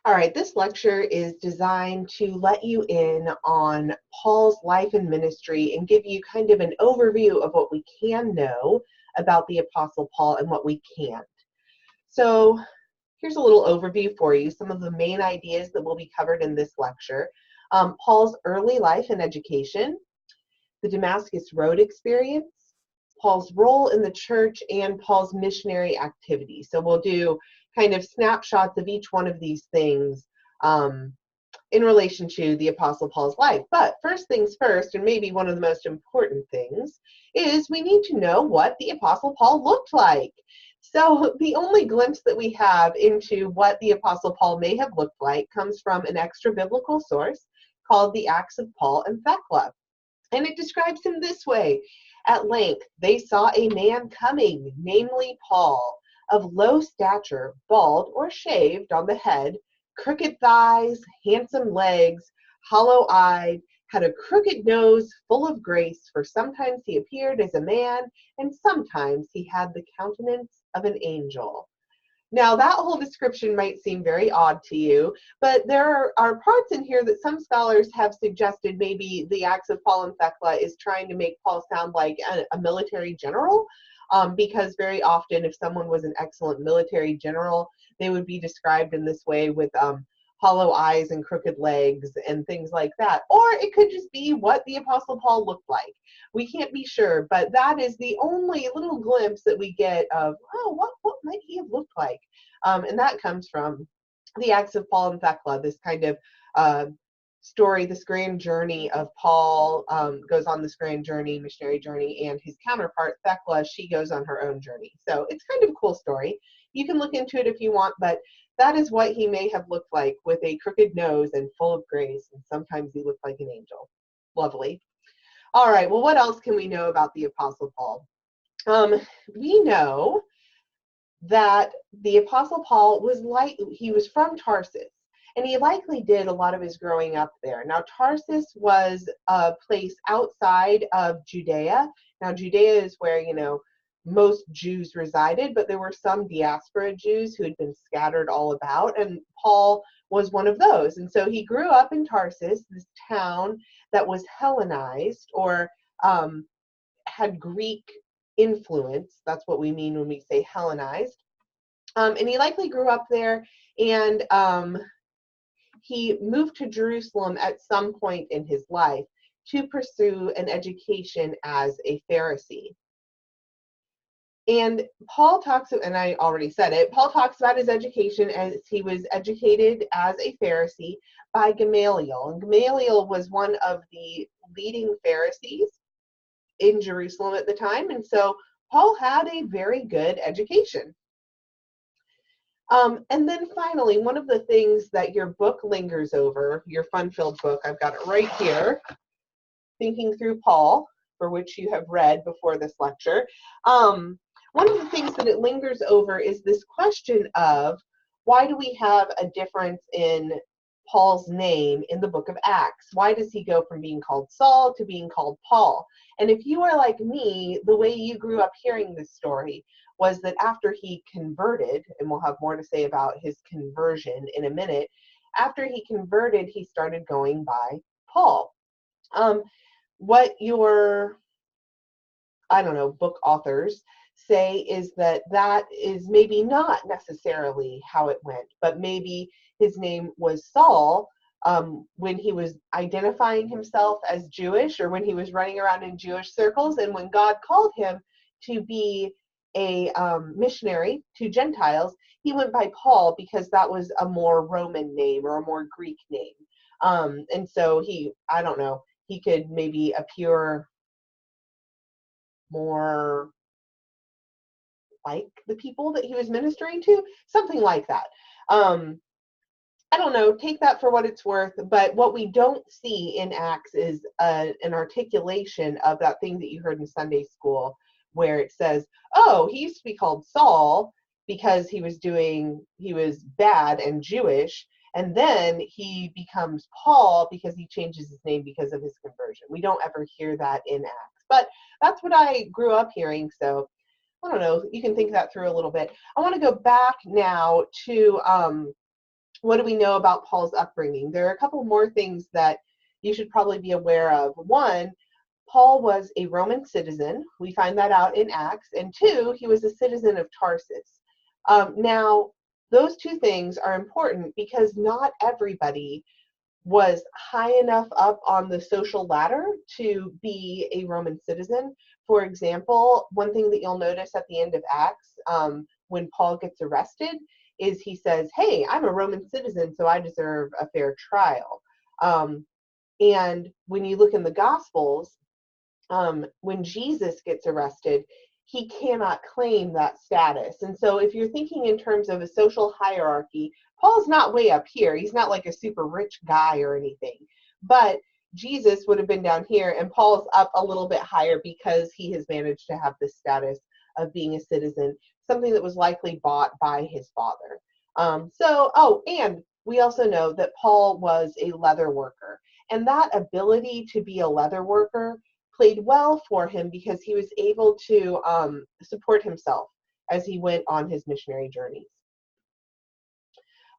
All right, this lecture is designed to let you in on Paul's life and ministry and give you kind of an overview of what we can know about the Apostle Paul and what we can't. So here's a little overview for you, some of the main ideas that will be covered in this lecture. Paul's early life and education, the Damascus Road experience, Paul's role in the church, and Paul's missionary activity. So we'll do kind of snapshots of each one of these things in relation to the Apostle Paul's life. But first things first, and maybe one of the most important things, is we need to know what the Apostle Paul looked like. So the only glimpse that we have into what the Apostle Paul may have looked like comes from an extra biblical source called the Acts of Paul and Thecla. And it describes him this way: at length they saw a man coming, namely Paul, of low stature, bald or shaved on the head, crooked thighs, handsome legs, hollow-eyed, had a crooked nose full of grace, for sometimes he appeared as a man, and sometimes he had the countenance of an angel. Now, that whole description might seem very odd to you, but there are parts in here that some scholars have suggested maybe the Acts of Paul and Thecla is trying to make Paul sound like a military general, because very often if someone was an excellent military general, they would be described in this way with hollow eyes and crooked legs and things like that. Or it could just be what the Apostle Paul looked like. We can't be sure, but that is the only little glimpse that we get of, oh, what might he have looked like? And that comes from the Acts of Paul and Thecla, this kind of story, this grand journey of Paul goes on this grand journey, missionary journey, and his counterpart, Thecla, she goes on her own journey. So it's kind of a cool story. You can look into it if you want, but that is what he may have looked like, with a crooked nose and full of grace, and sometimes he looked like an angel. Lovely. All right, well, what else can we know about the Apostle Paul? We know that the Apostle Paul he was from Tarsus, and he likely did a lot of his growing up there. Now, Tarsus was a place outside of Judea. Now, Judea is where, most Jews resided, but there were some diaspora Jews who had been scattered all about, and Paul was one of those. And so he grew up in Tarsus, this town that was Hellenized, or had Greek influence. That's what we mean when we say Hellenized. And he likely grew up there, and he moved to Jerusalem at some point in his life to pursue an education as a Pharisee. And Paul talks, and I already said it, Paul talks about his education as he was educated as a Pharisee by Gamaliel. And Gamaliel was one of the leading Pharisees in Jerusalem at the time. And so Paul had a very good education. And then finally, one of the things that your book lingers over, your fun-filled book, I've got it right here, Thinking Through Paul, for which you have read before this lecture. One of the things that it lingers over is this question of, why do we have a difference in Paul's name in the book of Acts? Why does he go from being called Saul to being called Paul? And if you are like me, the way you grew up hearing this story was that after he converted, and we'll have more to say about his conversion in a minute, after he converted, he started going by Paul. What your, book authors say is that is maybe not necessarily how it went, but maybe his name was Saul when he was identifying himself as Jewish, or when he was running around in Jewish circles, and when God called him to be a missionary to Gentiles, he went by Paul because that was a more Roman name or a more Greek name. And so he could maybe appear more like the people that he was ministering to, something like that. I don't know, take that for what it's worth, but what we don't see in Acts is an articulation of that thing that you heard in Sunday school, where it says, oh, he used to be called Saul because he was bad and Jewish, and then he becomes Paul because he changes his name because of his conversion. We don't ever hear that in Acts, but that's what I grew up hearing, so I don't know, you can think that through a little bit. I want to go back now to what do we know about Paul's upbringing? There are a couple more things that you should probably be aware of. One, Paul was a Roman citizen. We find that out in Acts. And two, he was a citizen of Tarsus. Now, those two things are important because not everybody was high enough up on the social ladder to be a Roman citizen. For example, one thing that you'll notice at the end of Acts, when Paul gets arrested, is he says, hey, I'm a Roman citizen, so I deserve a fair trial. And when you look in the Gospels, when Jesus gets arrested, he cannot claim that status. And so if you're thinking in terms of a social hierarchy, Paul's not way up here. He's not like a super rich guy or anything. But Jesus would have been down here, and Paul's up a little bit higher because he has managed to have this status of being a citizen, something that was likely bought by his father. And we also know that Paul was a leather worker. And that ability to be a leather worker played well for him because he was able to support himself as he went on his missionary journeys.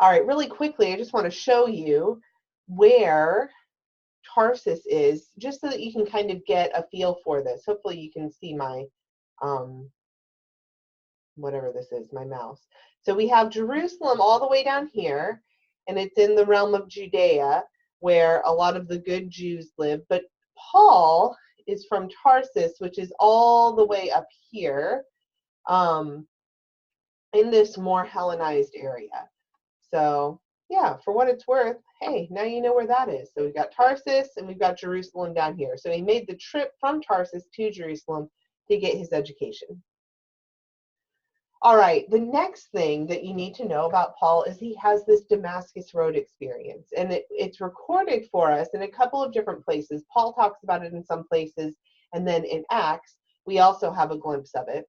All right, really quickly, I just want to show you where Tarsus is, just so that you can kind of get a feel for this. Hopefully you can see my, whatever this is, my mouse. So we have Jerusalem all the way down here, and it's in the realm of Judea, where a lot of the good Jews live. But Paul is from Tarsus, which is all the way up here, in this more Hellenized area. So yeah, for what it's worth, hey, now you know where that is. So we've got Tarsus and we've got Jerusalem down here. So he made the trip from Tarsus to Jerusalem to get his education. All right, the next thing that you need to know about Paul is he has this Damascus Road experience, and it's recorded for us in a couple of different places. Paul talks about it in some places, and then in Acts, we also have a glimpse of it.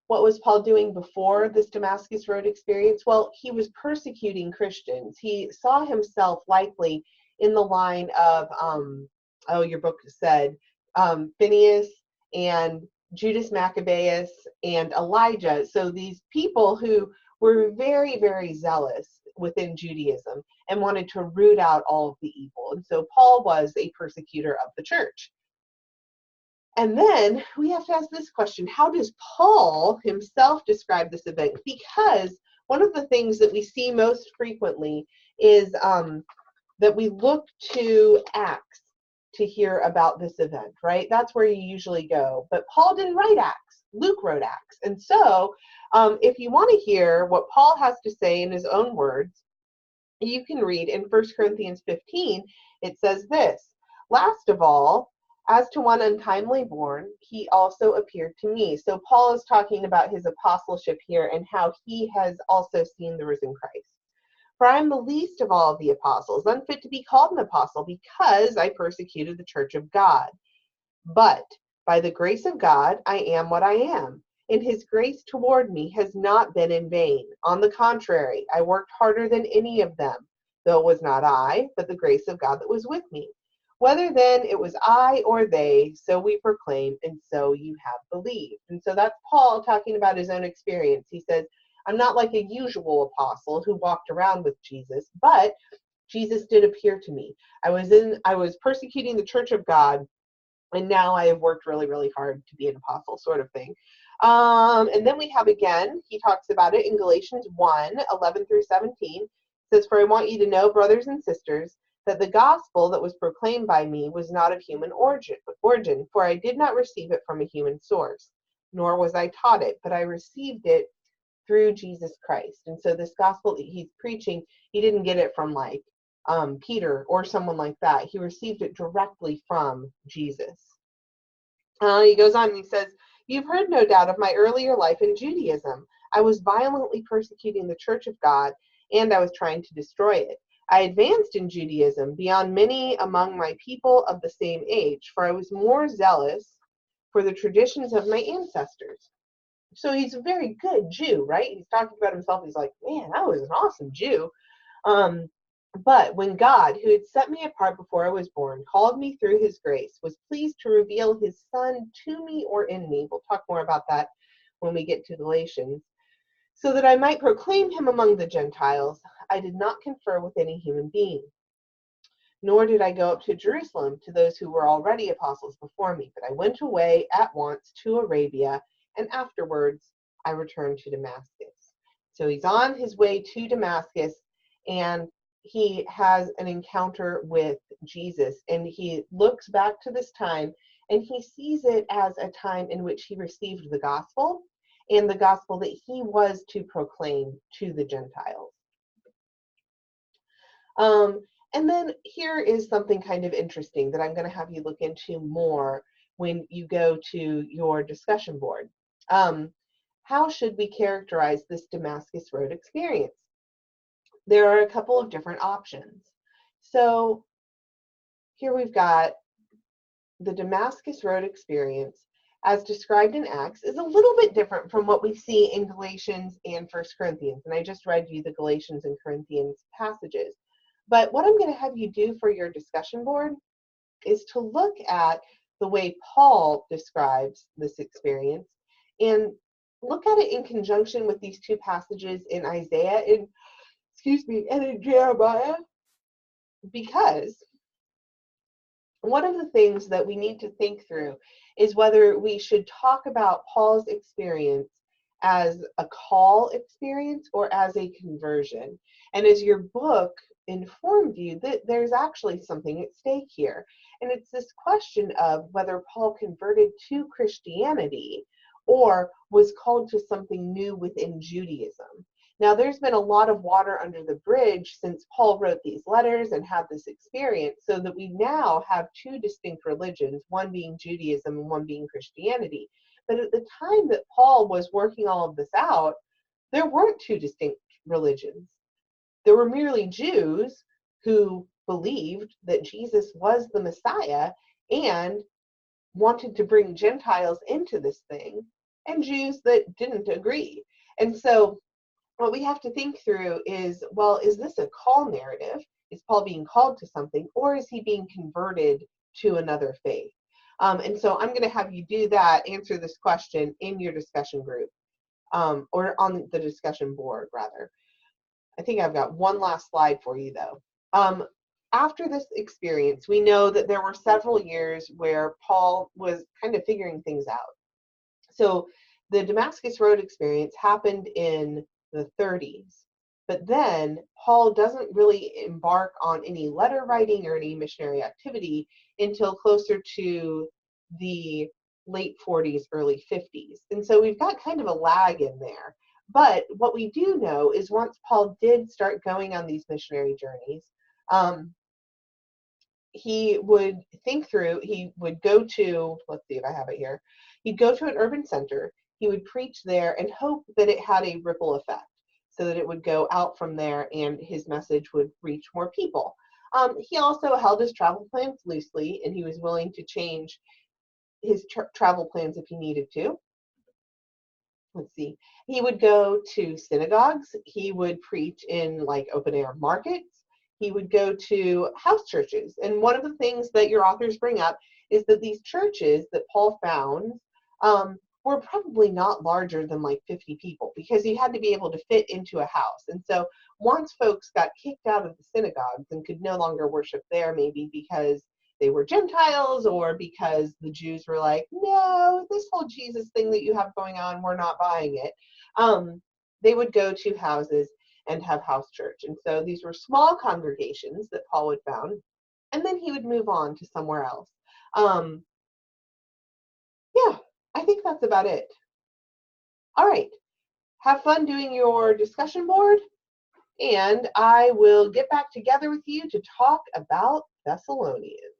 What was Paul doing before this Damascus Road experience? Well, he was persecuting Christians. He saw himself likely in the line of, your book said, Phineas and Judas Maccabeus and Elijah. So these people who were very, very zealous within Judaism and wanted to root out all of the evil. And so Paul was a persecutor of the church. And then we have to ask this question: how does Paul himself describe this event? Because one of the things that we see most frequently is that we look to Acts to hear about this event, right? That's where you usually go. But Paul didn't write Acts. Luke wrote Acts. And so if you want to hear what Paul has to say in his own words, you can read in 1 Corinthians 15. It says this: last of all, as to one untimely born, he also appeared to me. So Paul is talking about his apostleship here and how he has also seen the risen Christ. For I am the least of all of the apostles, unfit to be called an apostle, because I persecuted the church of God. But by the grace of God, I am what I am. And his grace toward me has not been in vain. On the contrary, I worked harder than any of them, though it was not I, but the grace of God that was with me. Whether then it was I or they, so we proclaim, and so you have believed. And so that's Paul talking about his own experience. He says, I'm not like a usual apostle who walked around with Jesus, but Jesus did appear to me. I was persecuting the church of God, and now I have worked really, really hard to be an apostle, sort of thing. And then we have again, he talks about it in Galatians 1:11 through 17. It says, for I want you to know, brothers and sisters, that the gospel that was proclaimed by me was not of human origin, for I did not receive it from a human source, nor was I taught it, but I received it through Jesus Christ. And so this gospel that he's preaching, he didn't get it from like Peter or someone like that. He received it directly from Jesus. He goes on and he says, you've heard no doubt of my earlier life in Judaism. I was violently persecuting the church of God, and I was trying to destroy it. I advanced in Judaism beyond many among my people of the same age, for I was more zealous for the traditions of my ancestors. So he's a very good Jew, right? He's talking about himself. He's like, man, I was an awesome Jew. But when God, who had set me apart before I was born, called me through his grace, was pleased to reveal his son to me or in me. We'll talk more about that when we get to Galatians. So that I might proclaim him among the Gentiles, I did not confer with any human being, nor did I go up to Jerusalem to those who were already apostles before me, but I went away at once to Arabia, and afterwards I returned to Damascus. So he's on his way to Damascus, and he has an encounter with Jesus, and he looks back to this time, and he sees it as a time in which he received the gospel, and the gospel that he was to proclaim to the Gentiles. And then here is something kind of interesting that I'm going to have you look into more when you go to your discussion board. How should we characterize this Damascus Road experience? There are a couple of different options. So here we've got the Damascus Road experience as described in Acts is a little bit different from what we see in Galatians and 1 Corinthians. And I just read you the Galatians and Corinthians passages. But what I'm going to have you do for your discussion board is to look at the way Paul describes this experience and look at it in conjunction with these two passages in Isaiah and in Jeremiah, because one of the things that we need to think through is whether we should talk about Paul's experience as a call experience or as a conversion. And as your book informed you, that there's actually something at stake here. And it's this question of whether Paul converted to Christianity or was called to something new within Judaism. Now, there's been a lot of water under the bridge since Paul wrote these letters and had this experience, so that we now have two distinct religions, one being Judaism and one being Christianity. But at the time that Paul was working all of this out, there weren't two distinct religions. There were merely Jews who believed that Jesus was the Messiah and wanted to bring Gentiles into this thing, and Jews that didn't agree. And so what we have to think through is, well, is this a call narrative? Is Paul being called to something, or is he being converted to another faith? And so I'm going to have you do that, answer this question in your discussion group, or on the discussion board, rather. I think I've got one last slide for you, though. After this experience, we know that there were several years where Paul was kind of figuring things out. So the Damascus Road experience happened in the 30s. But then Paul doesn't really embark on any letter writing or any missionary activity until closer to the late 40s, early 50s. And so we've got kind of a lag in there. But what we do know is once Paul did start going on these missionary journeys, he would think through, he would go to, let's see if I have it here, he'd go to an urban center, he would preach there and hope that it had a ripple effect so that it would go out from there and his message would reach more people. He also held his travel plans loosely, and he was willing to change his travel plans if he needed to. Let's see. He would go to synagogues. He would preach in like open air markets. He would go to house churches. And one of the things that your authors bring up is that these churches that Paul found were probably not larger than like 50 people, because you had to be able to fit into a house. And so once folks got kicked out of the synagogues and could no longer worship there, maybe because they were Gentiles or because the Jews were like, no, this whole Jesus thing that you have going on, we're not buying it, they would go to houses and have house church. And so these were small congregations that Paul would found, and then he would move on to somewhere else. Yeah, I think that's about it. All right, have fun doing your discussion board, and I will get back together with you to talk about Thessalonians.